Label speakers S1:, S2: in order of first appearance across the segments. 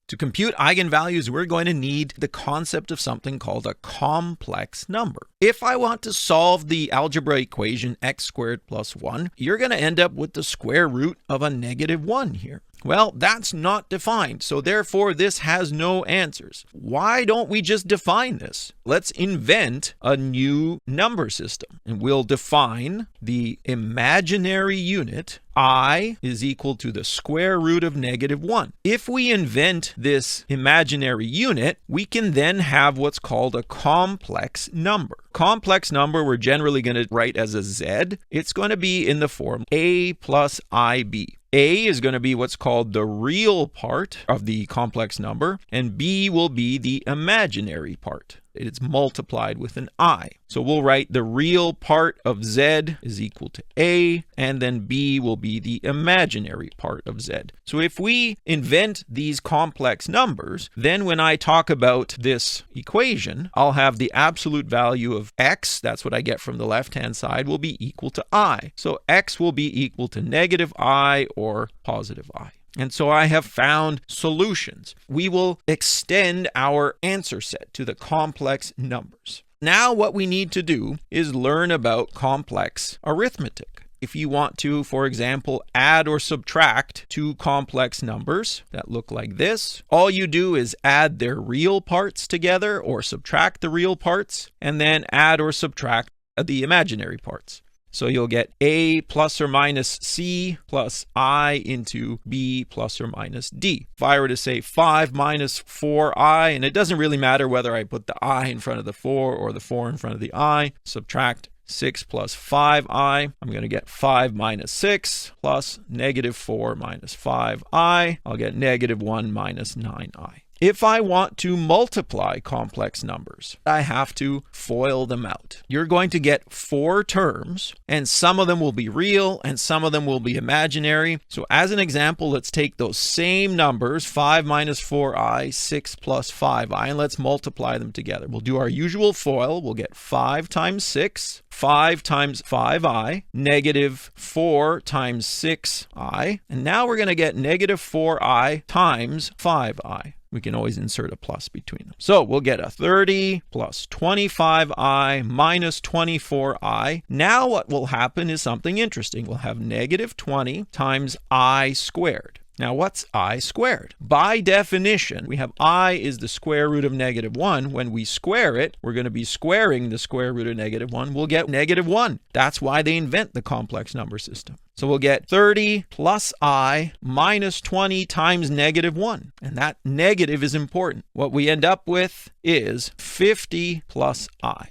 S1: To compute eigenvalues, we're going to need the concept of something called a complex number. If I want to solve the algebra equation x squared plus 1, you're going to end up with the square root of a -1 here. Well, that's not defined, so therefore this has no answers. Why don't we just define this? Let's invent a new number system, and we'll define the imaginary unit I is equal to the square root of -1. If we invent this imaginary unit, we can then have what's called a complex number. Complex number we're generally going to write as a z. It's going to be in the form a plus ib. A is going to be what's called the real part of the complex number, and b will be the imaginary part. It's multiplied with an I. So we'll write the real part of z is equal to a, and then b will be the imaginary part of z. So if we invent these complex numbers, then when I talk about this equation, I'll have the absolute value of x, that's what I get from the left-hand side, will be equal to I. So x will be equal to -I or positive I. And so I have found solutions. We will extend our answer set to the complex numbers. Now what we need to do is learn about complex arithmetic. If you want to, for example, add or subtract two complex numbers that look like this, all you do is add their real parts together or subtract the real parts, and then add or subtract the imaginary parts. So you'll get a plus or minus c plus I into b plus or minus d. If I were to say 5 minus 4i, and it doesn't really matter whether I put the I in front of the 4 or the 4 in front of the I, subtract 6 plus 5i, I'm going to get 5 minus 6 plus -4 minus 5i. I'll get -1 minus 9i. If I want to multiply complex numbers, I have to FOIL them out. You're going to get 4 terms, and some of them will be real and some of them will be imaginary. So as an example, let's take those same numbers, 5 minus 4i, 6 plus 5i, and let's multiply them together. We'll do our usual FOIL. We'll get 5 times 6, 5 times 5i, -4 times 6i, and now we're going to get -4i times 5i. We can always insert a plus between them. So we'll get a 30 plus 25i minus 24i. Now what will happen is something interesting. We'll have -20 times I squared. Now what's I squared? By definition, we have I is the square root of -1. When we square it, we're going to be squaring the square root of -1. We'll get -1. That's why they invent the complex number system. So we'll get 30 plus I minus 20 times -1. And that negative is important. What we end up with is 50 plus I.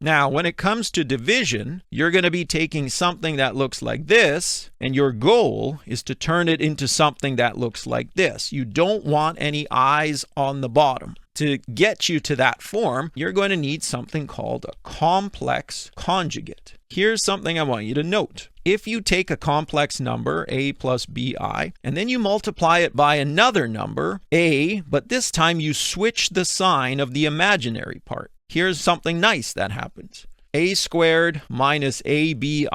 S1: Now, when it comes to division, you're going to be taking something that looks like this, and your goal is to turn it into something that looks like this. You don't want any I's on the bottom. To get you to that form, you're going to need something called a complex conjugate. Here's something I want you to note. If you take a complex number, a plus bi, and then you multiply it by another number, a, but this time you switch the sign of the imaginary part. Here's something nice that happens. A squared minus abi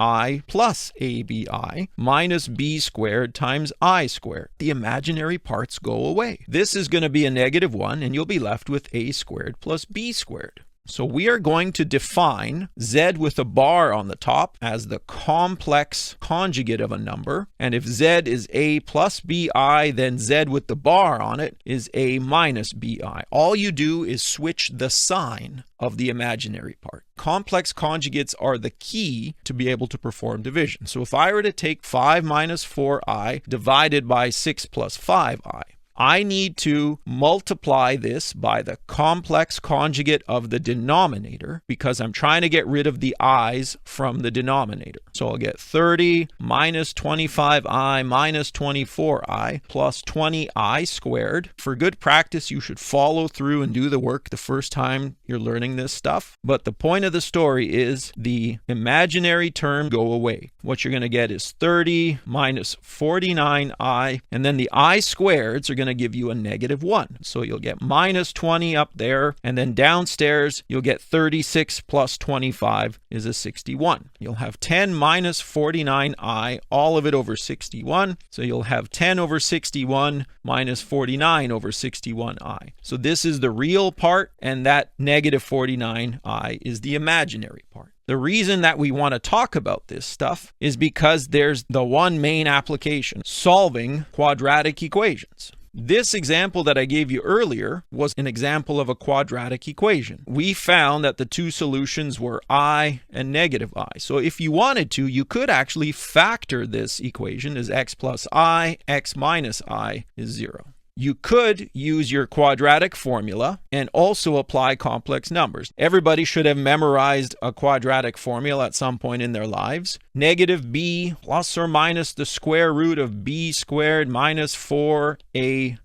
S1: plus abi minus b squared times I squared. The imaginary parts go away. This is going to be a -1, and you'll be left with a squared plus b squared. So we are going to define z with a bar on the top as the complex conjugate of a number. And if z is a plus bi, then z with the bar on it is a minus bi. All you do is switch the sign of the imaginary part. Complex conjugates are the key to be able to perform division. So if I were to take 5 minus 4i divided by 6 plus 5i, I need to multiply this by the complex conjugate of the denominator because I'm trying to get rid of the i's from the denominator. So I'll get 30 minus 25i minus 24i plus 20i squared. For good practice, you should follow through and do the work the first time you're learning this stuff. But the point of the story is the imaginary term go away. What you're going to get is 30 minus 49i, and then the I squareds are going to give you a negative 1. So you'll get minus 20 up there, and then downstairs you'll get 36 plus 25 is a 61. You'll have 10 minus 49i, all of it over 61. So you'll have 10 over 61 minus 49 over 61i. So this is the real part, and that negative 49i is the imaginary part. The reason that we want to talk about this stuff is because there's the one main application, solving quadratic equations. This example that I gave you earlier was an example of a quadratic equation. We found that the two solutions were I and negative I. So if you wanted to, you could actually factor this equation as x plus I, x minus I is 0. You could use your quadratic formula and also apply complex numbers. Everybody should have memorized a quadratic formula at some point in their lives. Negative b plus or minus the square root of b squared minus 4ac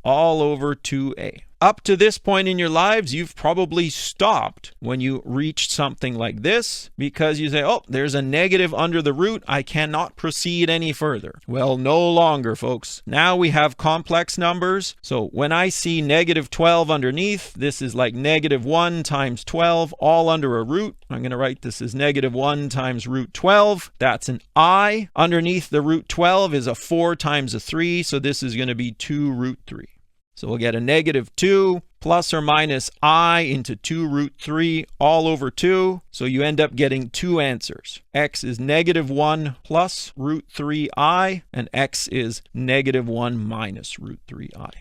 S1: all over 2a. Up to this point in your lives, you've probably stopped when you reached something like this because you say, oh, there's a negative under the root. I cannot proceed any further. Well, no longer, folks. Now we have complex numbers. So when I see negative 12 underneath, this is like negative 1 times 12, all under a root. I'm going to write this as negative 1 times root 12. That's an I. Underneath the root 12 is a 4 times a 3. So this is going to be 2 root 3. So we'll get a negative 2 plus or minus I into 2 root 3 all over 2. So you end up getting two answers. X is negative 1 plus root 3I, and x is negative 1 minus root 3I.